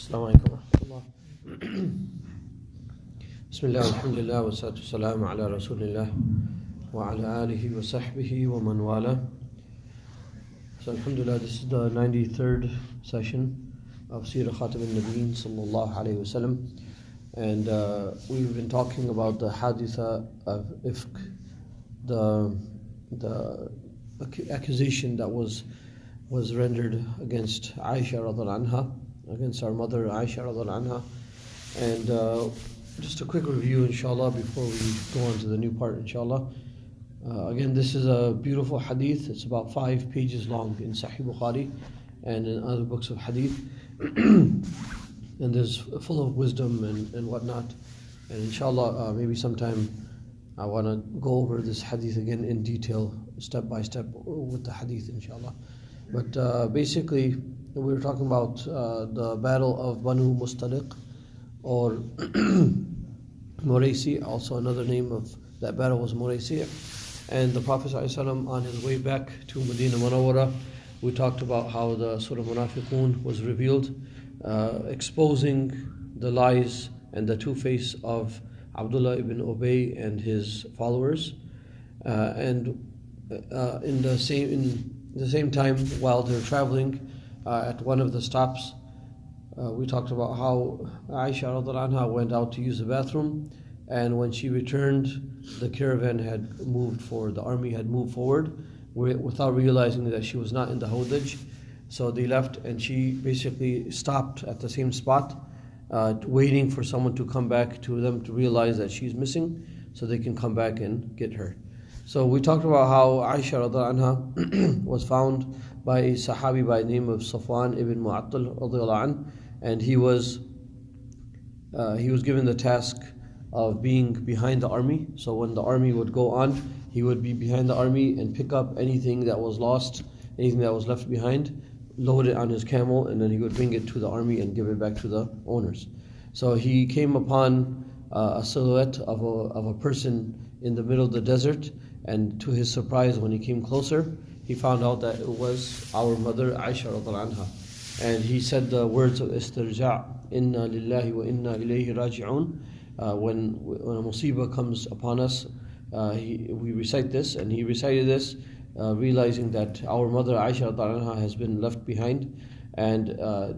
Assalamu alaikum wa rahmatullah. Bismillah, alhamdulillah, wa salatu wassalamu ala rasulillah wa ala alihi wa sahbihi wa man wala. So alhamdulillah, this is the 93rd session of Seerah Khatam al-Nabiyyin sallallahu alayhi wa sallam. And we've been talking about the haditha of ifk, the accusation that was rendered against Aisha radhiallahu anha, against our mother Aisha radhiallahu anha. And just a quick review inshallah before we go on to the new part inshallah. Again, this is a beautiful hadith. It's about 5 pages long in Sahih Bukhari and in other books of hadith. And there's full of wisdom and whatnot. And inshallah, maybe sometime I want to go over this hadith again in detail, step by step with the hadith inshallah. But basically, we were talking about the battle of Banu Mustaliq, or Muraisi. Also another name of that battle was Muraisi. And the Prophet ﷺ, on his way back to Medina Munawwara, we talked about how the Surah Munafiqun was revealed, exposing the lies and the two-face of Abdullah ibn Ubay and his followers. And in the same time, while they're traveling at one of the stops, we talked about how Aisha radhiallahu anha went out to use the bathroom, and when she returned, the caravan had moved forward, the army had moved forward without realizing that she was not in the Hawdaj. So they left, and she basically stopped at the same spot, waiting for someone to come back to them to realize that she's missing, so they can come back and get her. So we talked about how Aisha radhiallahu anha was found by a Sahabi by the name of Safwan ibn Mu'attal radhiallahu anhu, and he was given the task of being behind the army. So when the army would go on, he would be behind the army and pick up anything that was lost, anything that was left behind, load it on his camel, and then he would bring it to the army and give it back to the owners. So he came upon a silhouette of a person in the middle of the desert, and to his surprise, when he came closer, he found out that it was our mother Aisha radhiallahu anha. And he said the words of istirja', inna lillahi wa inna ilayhi raji'un. When a musibah comes upon us, we recite this, and he recited this, realizing that our mother Aisha radhiallahu anha has been left behind. And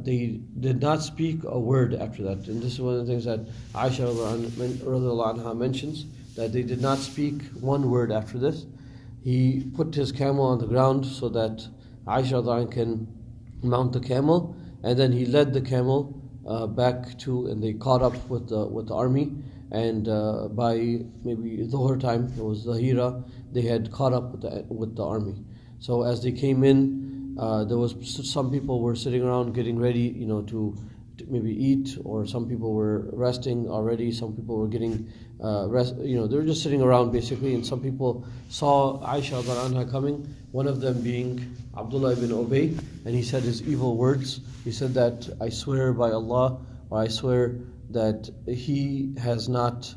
they did not speak a word after that. And this is one of the things that Aisha radhiallahu anha mentions, that they did not speak one word after this. He put his camel on the ground so that Aisha radhiallahu anha can mount the camel, and then he led the camel back to, and they caught up with the army. And by maybe Dhuhr time, it was Zahira, they had caught up with the army. So as they came in, there was some people were sitting around getting ready, to maybe eat, or some people were resting already. Some people were getting rest. They were just sitting around basically. And some people saw Aisha radhiallahu anha coming. One of them being Abdullah ibn Ubay, and he said his evil words. He said that, I swear by Allah, or I swear that he has not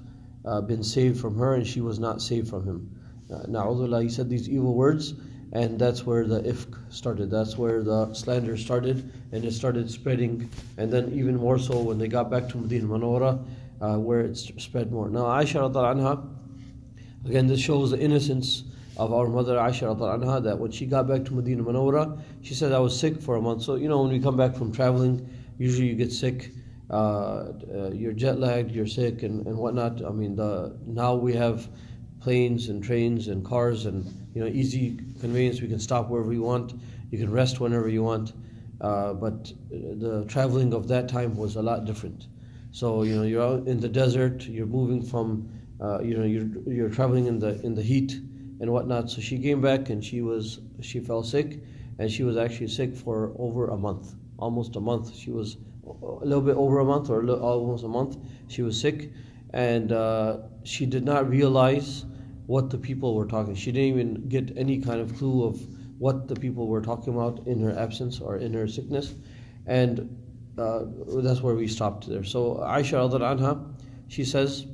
been saved from her, and she was not saved from him. Na'udullah, he said these evil words. And that's where the ifk started. That's where the slander started, and it started spreading. And then even more so when they got back to Medina Munawwara, where it spread more. Now Aisha radhiallahu anha, again, this shows the innocence of our mother Aisha radhiallahu anha, that when she got back to Medina Munawwara, she said, I was sick for a month. So when we come back from traveling, usually you get sick, you're jet lagged, you're sick and whatnot. I mean, now we have planes and trains and cars and easy conveyance. We can stop wherever we want. You can rest whenever you want. But the traveling of that time was a lot different. So you're out in the desert. You're moving from you're traveling in the heat and whatnot. So she came back and she fell sick, and she was actually sick for over a month, almost a month. She was a little bit over a month, or almost a month. She was sick, and she did not realize what the people were talking. She didn't even get any kind of clue of what the people were talking about in her absence or in her sickness. And that's where we stopped there. So Aisha radhiallahu anha, she says,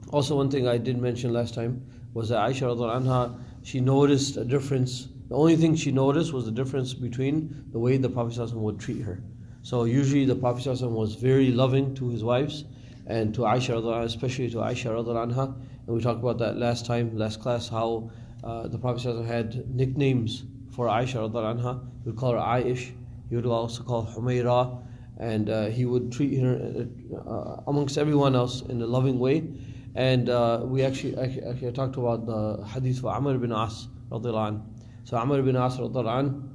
also one thing I did mention last time was that Aisha radhiallahu anha, she noticed a difference. The only thing she noticed was the difference between the way the Prophet ﷺ would treat her. So usually the Prophet ﷺ was very loving to his wives and to Aisha radiallahu anha, especially to Aisha radiallahu anha. And we talked about that last class, how the Prophet ﷺ had nicknames for Aisha radiallahu anha. He would call her Aish, he would also call her Humayra, and he would treat her amongst everyone else in a loving way. And we actually talked about the hadith of Amr ibn As radiallahu anhu. So Amr ibn As radiallahu anhu,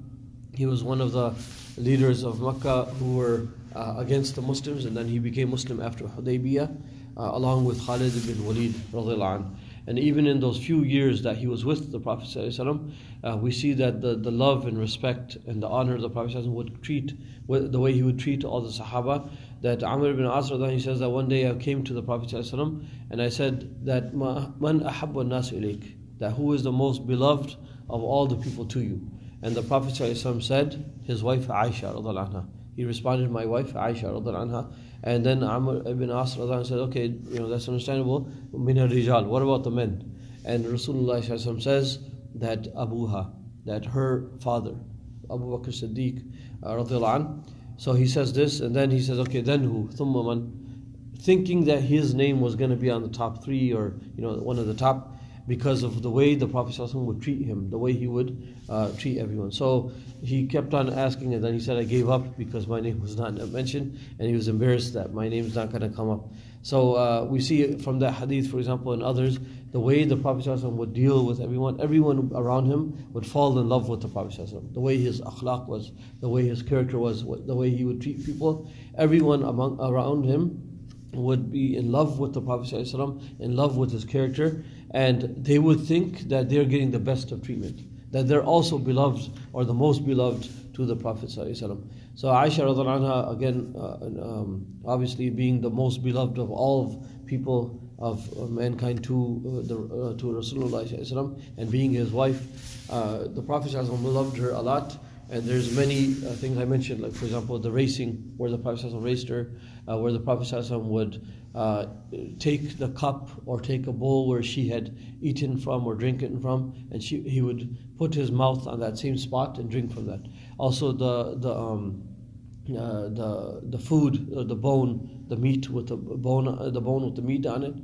he was one of the leaders of Makkah who were against the Muslims, and then he became Muslim after Hudaybiyah, along with Khalid ibn Walid radiallahu anhu. And even in those few years that he was with the Prophet ﷺ, we see that the love and respect and the honor the Prophet ﷺ would treat, the way he would treat all the Sahaba. That Amr ibn As, he says that one day I came to the Prophet ﷺ and I said that Man ahabba nas ilayk, that who is the most beloved of all the people to you? And the Prophet ﷺ said, his wife Aisha radiallahu anha. He responded, my wife Aisha radiallahu anha. And then Amr ibn As said, okay, that's understandable. Min al-rijal, what about the men? And Rasulullah says that Abuha, that her father, Abu Bakr Siddiq radiallahu anhu. So he says this, and then he says, okay, then who? Thumma man, thinking that his name was going to be on the top three, or one of the top, because of the way the Prophet ﷺ would treat him, the way he would treat everyone. So he kept on asking, and then he said, I gave up because my name was not mentioned, and he was embarrassed that my name is not going to come up. So we see from that hadith, for example, and others, the way the Prophet ﷺ would deal with everyone around him would fall in love with the Prophet ﷺ. The way his akhlaq was, the way his character was, the way he would treat people, everyone around him would be in love with the Prophet ﷺ, in love with his character, and they would think that they're getting the best of treatment, that they're also beloved or the most beloved to the Prophet ﷺ. So Aisha radiallahu anha, again, obviously being the most beloved of all people of mankind to Rasulullah ﷺ, and being his wife, the Prophet ﷺ loved her a lot. And there's many things I mentioned, like for example the racing, where the Prophet ﷺ raced her, where the Prophet ﷺ would take the cup or take a bowl where she had eaten from or drinking from, and he would put his mouth on that same spot and drink from that. Also the food, the bone, the meat with the bone with the meat on it,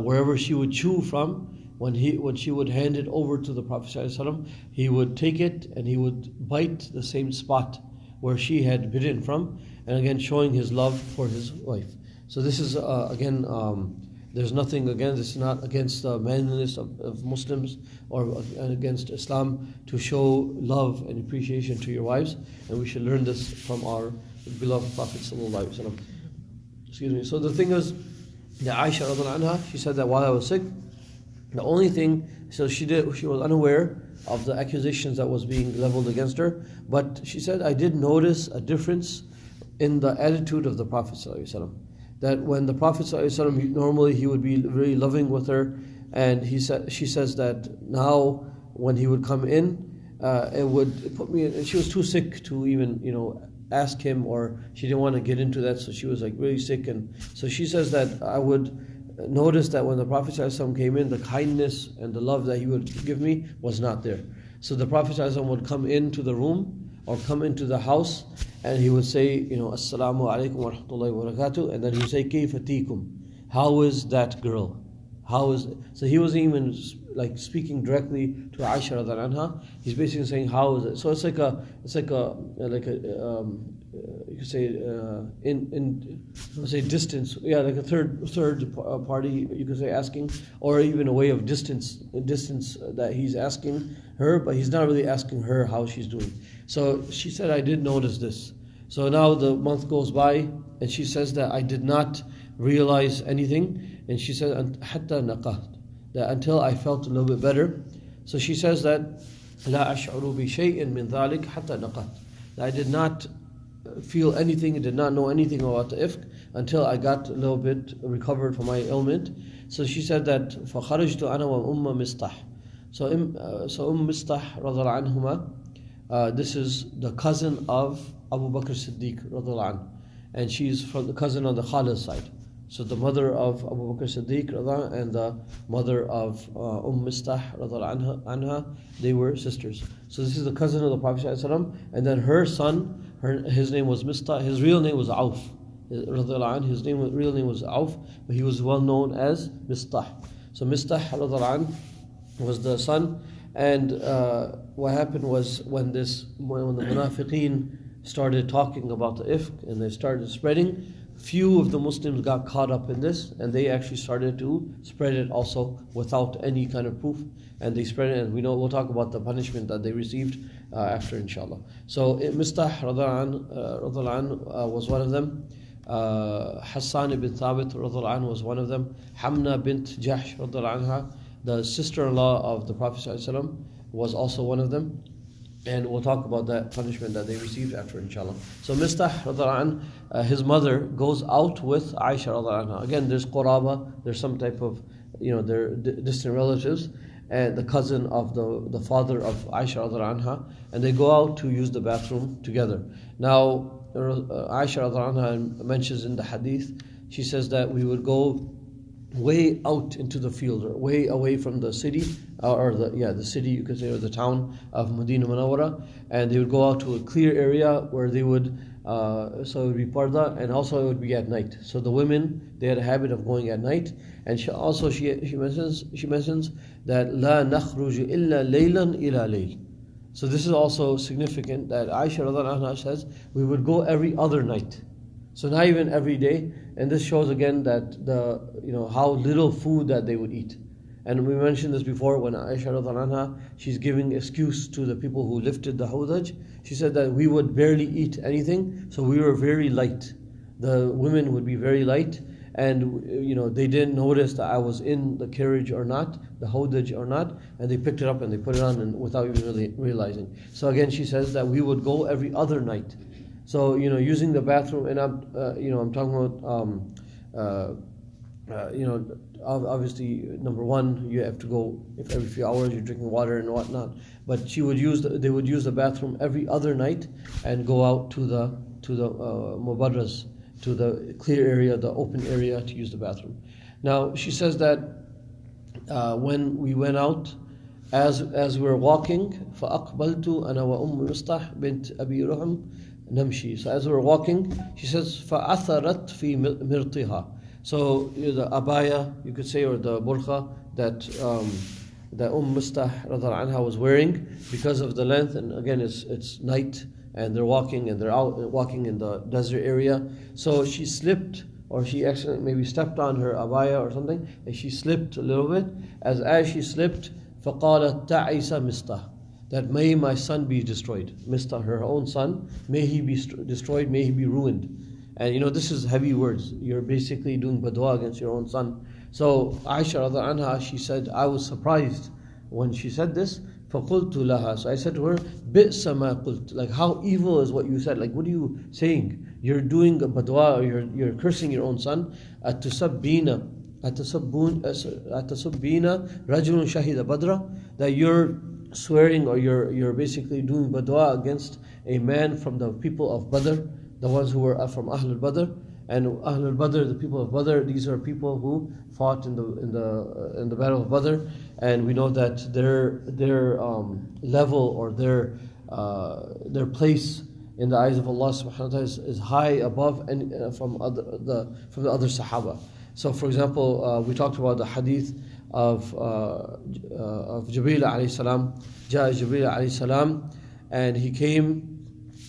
wherever she would chew from. When she would hand it over to the Prophet ﷺ, he would take it and he would bite the same spot where she had bitten from, and again showing his love for his wife. So this is there's nothing, again, this is not against the manliness of Muslims or against Islam to show love and appreciation to your wives, and we should learn this from our beloved Prophet ﷺ. Excuse me. So the thing is, the Aisha radiallahu anha, she said that while I was sick, the only thing, so she was unaware of the accusations that was being leveled against her, but she said, I did notice a difference in the attitude of the Prophet ﷺ. That when the Prophet ﷺ, normally he would be very loving with her, and she says that now when he would come in, it would put me in, and she was too sick to even ask him, or she didn't want to get into that, so she was like really sick, and so she says that I would notice that when the Prophet ﷺ came in, the kindness and the love that he would give me was not there. So the Prophet ﷺ would come into the room or come into the house, and he would say, Assalamu alaikum wa rahmatullahi wa barakatuh, and then he would say, Kayfa tikum? How is that girl? So he wasn't even like speaking directly to Aisha radiallahu anha. He's basically saying, how is it? So it's like a you could say distance, like a third party, you could say, asking, or even a way of distance that he's asking her, but he's not really asking her how she's doing. So she said, I did notice this. So now the month goes by, and she says that I did not realize anything, and she said, hatta naqaht, that until I felt a little bit better. So she says that la ash'uru bi shay'in min dhalik hatta naqaht, that I did not feel anything, did not know anything about the ifk until I got a little bit recovered from my ailment. So she said that فَخَرَجْتُ أَنَا وَأُمَّ مِسْطَحْ. So Mistah radiallahu anhuma, this is the cousin of Abu Bakr Siddiq radiallahu anhu, and she's from the cousin on the Khalid side. So the mother of Abu Bakr Siddiq and the mother of Mistah radiallahu anha, they were sisters. So this is the cousin of the Prophet ﷺ, and then her son his name was Mistah. His real name was Auf. Radiallahu anhu, his real name was Auf, but he was well known as Mistah. So Mistah radiallahu anhu was the son. And what happened was when the Munafiqeen started talking about the ifk and they started spreading, few of the Muslims got caught up in this, and they actually started to spread it also without any kind of proof. And they spread it, and we'll talk about the punishment that they received after, inshallah. So Mistah radiallahu anhu was one of them. Hassan ibn Thabit radiallahu anhu was one of them. Hamna bint Jahsh radiallahu anha, the sister-in-law of the Prophet ﷺ, was also one of them. And we'll talk about that punishment that they received after, inshallah. So Mistah radiallahu anhu, his mother goes out with Aisha radiallahu anha. Again, there's Quraba, there's some type of, they're distant relatives, and the cousin of the father of Aisha radiallahu anha, and they go out to use the bathroom together. Now, Aisha radiallahu anha mentions in the hadith, she says that we would go way out into the field, or way away from the city, the city, you could say, or the town of Medina Munawwara, and they would go out to a clear area where they would, so it would be parda, and also it would be at night. So the women, they had a habit of going at night, and she mentions that la nakhruju illa laylan ila layl. So this is also significant that Aisha radiallahu anha says we would go every other night. So not even every day, and this shows again that how little food that they would eat. And we mentioned this before when Aisha radiallahu anha, she's giving excuse to the people who lifted the hudaj. She said that we would barely eat anything, so we were very light. The women would be very light, and they didn't notice that I was in the carriage or not, the hudaj or not, and they picked it up and they put it on and without even really realizing. So again, she says that we would go every other night. So using the bathroom, and I'm talking about obviously number one, you have to go if every few hours you're drinking water and whatnot. But they would use the bathroom every other night and go out to the mubarraz, to the clear area, the open area, to use the bathroom. Now she says that when we went out, as we were walking, فَأَقْبَلْتُ أَنَا وَأُمُّ مِصْطَحْ بِنْتْ أَبِي رُحْمٍ namshi. So as we were walking, she says, فَأَثَرَتْ فِي مِرْطِهَا. So the abaya, you could say, or the burqa that Mistah radiallahu anha was wearing, because of the length, and again it's night, and they're walking, and they're out walking in the desert area. So she slipped, or she accidentally maybe stepped on her abaya or something, and she slipped a little bit. As she slipped, فَقَالَتْ تَعِسَ مِصْطَحْ, that may my son be destroyed. Mistah, her own son, may he be destroyed, may he be ruined. And this is heavy words. You're basically doing badwa against your own son. So Aisha radiallahu anha, she said, I was surprised when she said this. فَقُلْتُ لَهَا, so I said to her, بِئْسَ مَا قُلْتُ, like how evil is what you said, like what are you saying? You're doing a badwa, or you're cursing your own son. أَتُسَبِّينَ رَجُلٌ شَهِدَ بَدْرًا, that you're swearing, or you're basically doing badwa against a man from the people of Badr, the ones who were from Ahlul Badr. And Ahlul Badr, the people of Badr, these are people who fought in the battle of Badr, and we know that their level, or their place in the eyes of Allah subhanahu wa ta'ala is high above from the other Sahaba. So for example, we talked about the hadith of Jibreel alayhi salam. Jibreel alayhi salam, and he came,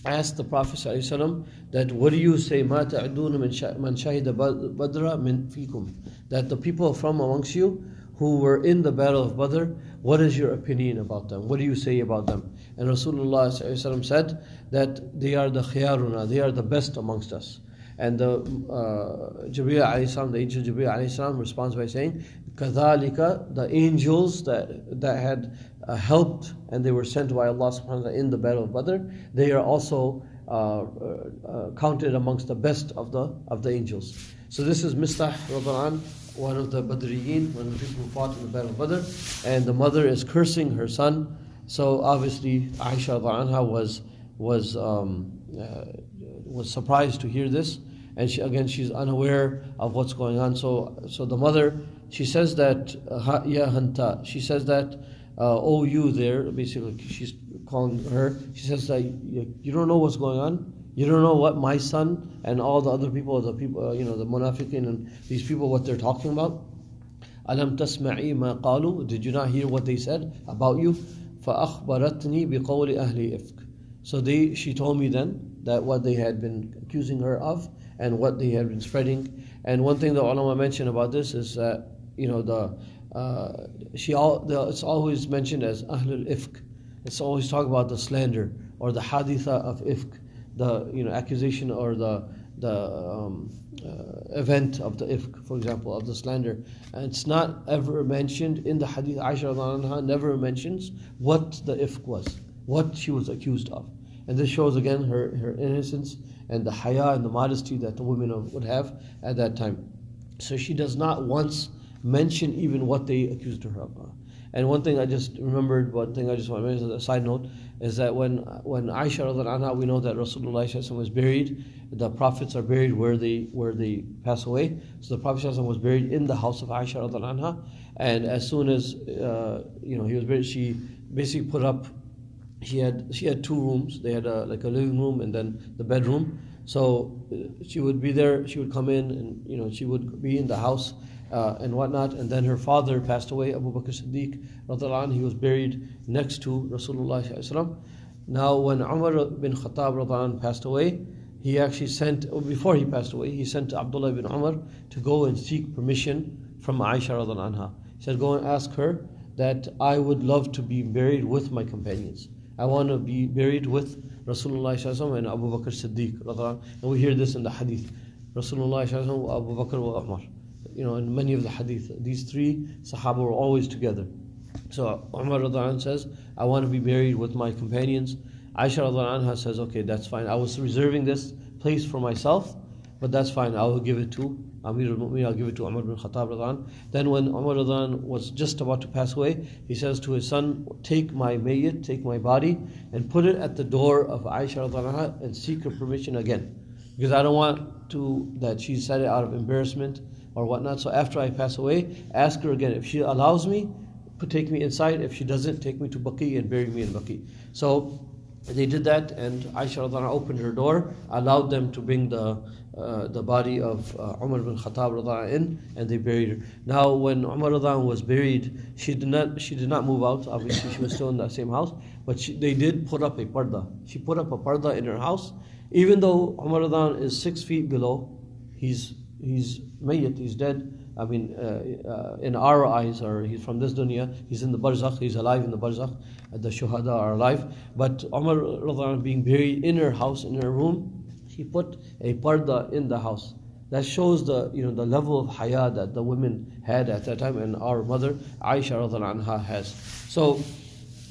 asked the Prophet alayhi salam, that what do you say, مَا تَعْدُونَ مَنْ شَهِدَ بَدْرًا مِنْ فِيكُمْ, that the people from amongst you who were in the battle of Badr, what is your opinion about them? What do you say about them? And Rasulullah sallallahu alaihi wasallam said that they are the khiyaruna, they are the best amongst us. And the Jibreel alayhi salam, the angel Jibreel alayhi salam, responds by saying, كَذَلِكَ, the angels that had helped, and they were sent by Allah subhanahu wa ta'ala in the battle of Badr, they are also counted amongst the best of the angels. So this is Mistah radiallahu anhu, one of the Badriyin, one of the people who fought in the battle of Badr, and the mother is cursing her son. So obviously Aisha radiallahu anha was surprised to hear this, and she's unaware of what's going on. So the mother, she says that ya hanta, she says that you there, basically she's calling her, she says that you don't know what's going on, You don't know what my son and all the other people, the munafiqin and these people, what they're talking about? Alam tasma'i ma qalu? Did you not hear what they said about you? فَأَخْبَرَتْنِي بِقَوْلِ أَهْلِ إِفْكٍ. So she told me then that what they had been accusing her of and what they had been spreading. And one thing the ulama mentioned about this is that it's always mentioned as Ahlul Ifk. It's always talk about the slander or the haditha of Ifk, the accusation or the event of the Ifk, for example, of the slander. And it's not ever mentioned in the hadith. Aisha radiallahu anha never mentions what the Ifk was, what she was accused of. And this shows again her innocence and the haya and the modesty that the women would have at that time. So she does not once mention even what they accused her of. And one thing I just remembered, one thing I just want to mention as a side note, is that when Aisha radiallahu anha, we know that Rasulullah was buried, the prophets are buried where they pass away. So the Prophet was buried in the house of Aisha radiallahu anha, and as soon as he was buried, she basically put up. She had 2 rooms. They had a living room and then the bedroom. So she would be there. She would come in and she would be in the house and whatnot. And then her father passed away, Abu Bakr Siddiq radiallahu anhu. He was buried next to Rasulullah sallallahu alaihi wasallam. Now when Umar bin Khattab radiallahu anhu passed away, he actually before he passed away, he sent Abdullah bin Umar to go and seek permission from Aisha radiallahu anha. He said, go and ask her that I would love to be buried with my companions. I want to be buried with Rasulullah sallallahu and Abu Bakr Siddiq radiallahu anhu. And we hear this in the hadith. Rasulullah sallallahu wa Abu Bakr wa Umar. In many of the hadith, these 3 Sahaba were always together. So Umar radiallahu anhu says, I want to be buried with my companions. Aisha radiallahu anha says, okay, that's fine. I was reserving this place for myself, but that's fine. I will give it to Amir al-Mu'minin. I'll give it to Umar bin Khattab radiallahu anhu. Then when Umar radiallahu anhu was just about to pass away, he says to his son, take my mayyit, take my body, and put it at the door of Aisha radiallahu anha and seek her permission again. Because I don't want that she said it out of embarrassment or whatnot. So after I pass away, ask her again. If she allows me, take me inside. If she doesn't, take me to Baqi and bury me in Baqi. So they did that, and Aisha radiallahu anha opened her door, allowed them to bring the body of Umar bin Khattab radiallahu anhu in, and they buried her. Now, when Umar radiallahu anhu was buried, she did not move out. Obviously, she was still in that same house, but they did put up a parda. She put up a parda in her house, even though Umar radiallahu anhu is 6 feet below. He's mayyit, he's dead. I mean, in our eyes, or he's from this dunya, he's in the barzakh, he's alive in the barzakh, the shuhada are alive. But Umar radiallahu anhu being buried in her house, in her room, he put a parda in the house. That shows the level of haya that the women had at that time, and our mother Aisha radiallahu anha has. So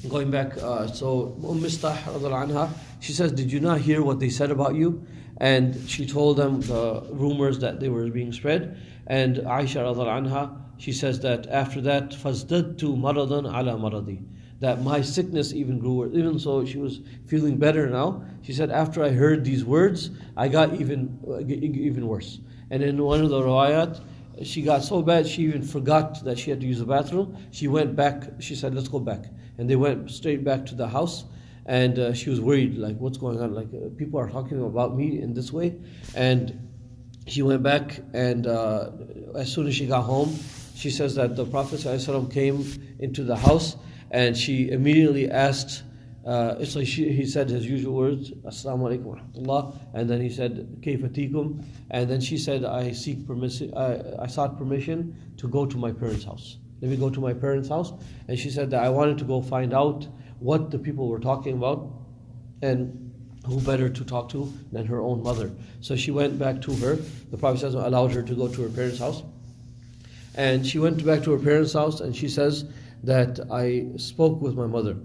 going back, so Mistah radiallahu anha, she says, did you not hear what they said about you? And she told them the rumors that they were being spread. And Aisha radiallahu anha, she says that after that, فَازْدَدْتُ مَرَضًا عَلَى مَرَضِي, that my sickness even grew worse. Even so, she was feeling better now. She said, after I heard these words, I got even worse. And in one of the riwayat, she got so bad, she even forgot that she had to use the bathroom. She went back, she said, let's go back. And they went straight back to the house. And she was worried, like, what's going on? Like, people are talking about me in this way. And she went back, and as soon as she got home, she says that the Prophet ﷺ came into the house, and she immediately asked, it's like he said his usual words, Assalamu alaikum wa rahmatullah, and then he said, Kayfa tikum, and then she said, I sought permission to go to my parents' house. Let me go to my parents' house. And she said that I wanted to go find out what the people were talking about, and who better to talk to than her own mother. So she went back to her. The Prophet allowed her to go to her parents' house. And she went back to her parents' house, and she says that I spoke with my mother.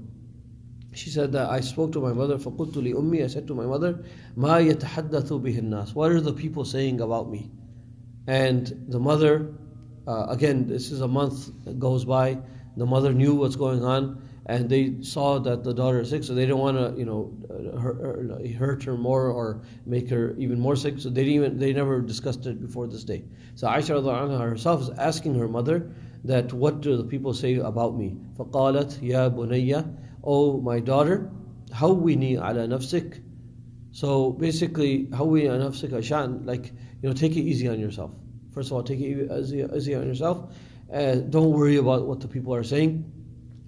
She said that I spoke to my mother. فَقُلْتُ لِأُمِّي, I said to my mother, مَا يَتَحَدَّثُ بِهِ النَّاسِ, what are the people saying about me? And the mother, again, this is a month that goes by. The mother knew what's going on, and they saw that the daughter is sick, so they didn't want to, hurt her more or make her even more sick. So they never discussed it before this day. So Aisha radiallahu anha herself is asking her mother that what do the people say about me? فَقَالَتْ يَا بُنَيَّ, oh my daughter, هَوِّنِي عَلَى نَفْسِكَ, So basically, هوي على نفسك عشان, like, take it easy on yourself. First of all, take it easy on yourself. Don't worry about what the people are saying.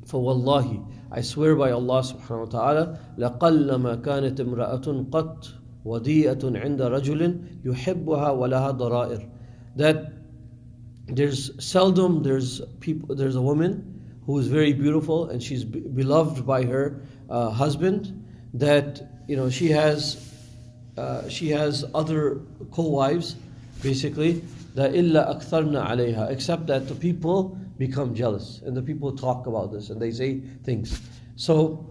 فوالله, I swear by Allah subhanahu wa ta'ala, لقلما كانت امرأة قط وديئة عند رجل يحبها ولها ضرائر. That there's a woman who is very beautiful and she's beloved by her husband, that she has other co-wives, basically, that إلا أكثرنا عليها, except that the people become jealous and the people talk about this and they say things. So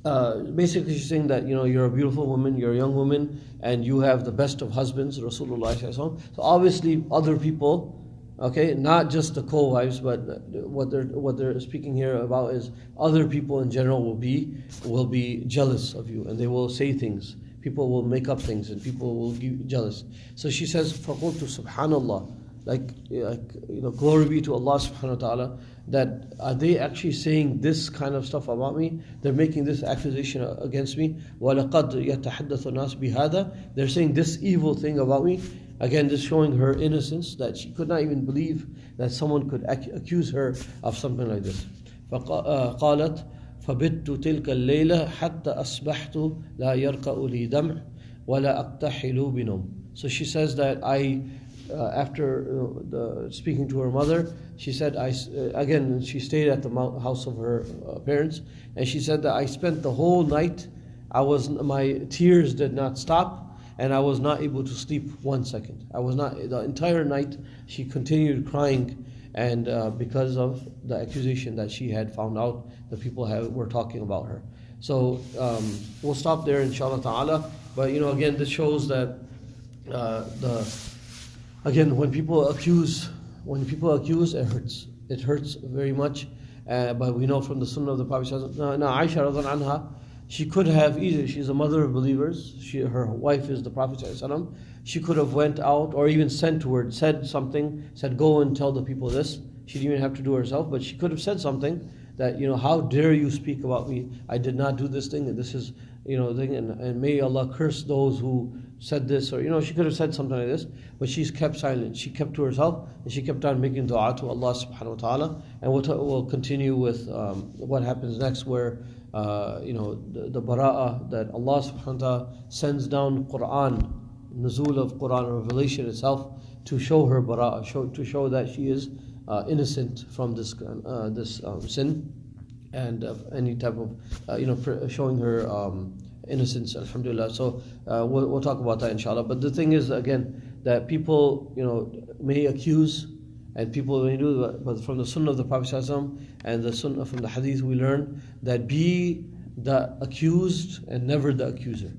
basically she's saying that you're a beautiful woman, you're a young woman, and you have the best of husbands, Rasulullah. So obviously other people, okay, not just the co-wives, but what they're speaking here about is other people in general will be jealous of you, and they will say things. People will make up things, and people will be jealous. So she says, فَقُلْتُ Subhanallah, glory be to Allah subhanahu wa ta'ala, that are they actually saying this kind of stuff about me? They're making this accusation against me. وَلَقَدْ يَتَحَدَّثُ النَّاسُ بِهَذَا, they're saying this evil thing about me. Again, just showing her innocence, that she could not even believe that someone could accuse her of something like this. فقالت فبت تلك الليلة حتى أصبحت لا يرقأ لي دمع ولا أقتحل بنوم. So she says that after speaking to her mother, she said, she stayed at the house of her parents, and she said that I spent the whole night, my tears did not stop, and I was not able to sleep 1 second. The entire night she continued crying, and because of the accusation that she had found out, the people were talking about her. So we'll stop there, inshallah ta'ala. But again, this shows that when people accuse, it hurts very much. But we know from the Sunnah of the Prophet. Now Aisha radhiallahu anha, she could have either, she's a mother of believers, her wife is the Prophet ﷺ, she could have went out or even sent word, said something, said go and tell the people this. She didn't even have to do it herself, but she could have said something that, how dare you speak about me? I did not do this thing, and this is, thing, and may Allah curse those who said this, or she could have said something like this, but she's kept silent. She kept to herself, and she kept on making dua to Allah subhanahu wa ta'ala. And we'll continue with what happens next, where the bara'ah, that Allah subhanahu wa ta'ala sends down Quran, nuzul of Quran, revelation itself, to show her bara'ah, to show that she is innocent from this sin, and any type of showing her innocence, alhamdulillah. So we'll talk about that inshallah. But the thing is, again, that people may accuse, and people may do that, but from the Sunnah of the Prophet ﷺ and the Sunnah from the Hadith, we learn that be the accused and never the accuser.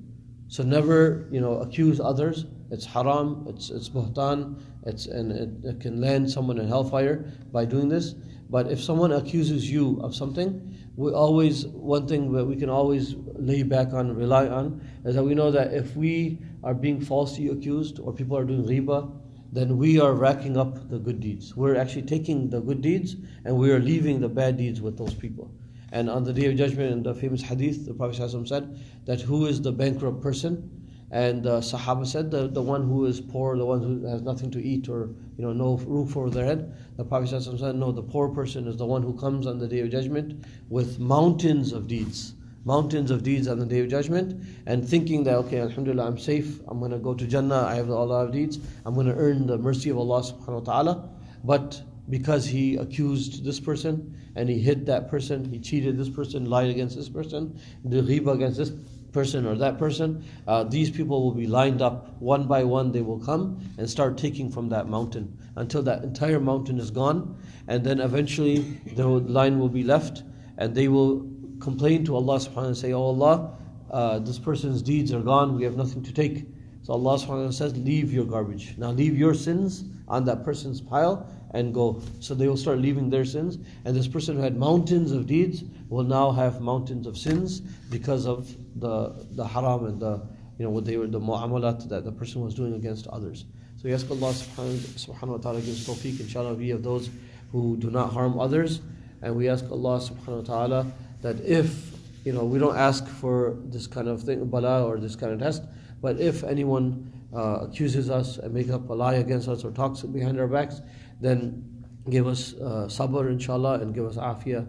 So never accuse others. It's haram, it's buhtan, and it can land someone in hellfire by doing this. But if someone accuses you of something, one thing that we can always lay back on, rely on, is that we know that if we are being falsely accused, or people are doing riba, then we are racking up the good deeds. We're actually taking the good deeds and we are leaving the bad deeds with those people. And on the Day of Judgment, in the famous hadith, the Prophet ﷺ said that who is the bankrupt person? And the Sahaba said the one who is poor, the one who has nothing to eat, or no roof over their head. The Prophet ﷺ said, no, the poor person is the one who comes on the Day of Judgment with mountains of deeds on the Day of Judgment, and thinking that, okay, alhamdulillah, I'm safe, I'm going to go to Jannah, I have a lot of deeds, I'm going to earn the mercy of Allah subhanahu wa ta'ala. But because he accused this person, and he hit that person, he cheated this person, lied against this person, did ghiba against this person or that person, these people will be lined up one by one. They will come and start taking from that mountain until that entire mountain is gone, and then eventually the line will be left, and they will complain to Allah subhanahu wa ta'ala and say, oh Allah, this person's deeds are gone, we have nothing to take. So Allah subhanahu wa ta'ala says, leave your garbage. Now leave your sins on that person's pile and go. So they will start leaving their sins, and this person who had mountains of deeds will now have mountains of sins because of the haram and the mu'amalat that the person was doing against others. So we ask Allah subhanahu wa ta'ala gives tawfiq, inshallah, be of those who do not harm others. And we ask Allah subhanahu wa ta'ala that if we don't ask for this kind of thing, bala, or this kind of test. But if anyone accuses us and makes up a lie against us or talks behind our backs, then give us sabr, inshallah, and give us afiyah,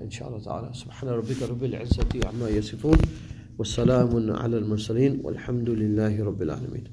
inshallah ta'ala. Subhana rabbika rabbil izzati amma yasifun, wa salamun ala al-mursaleen, walhamdulillahi rabbil alameen.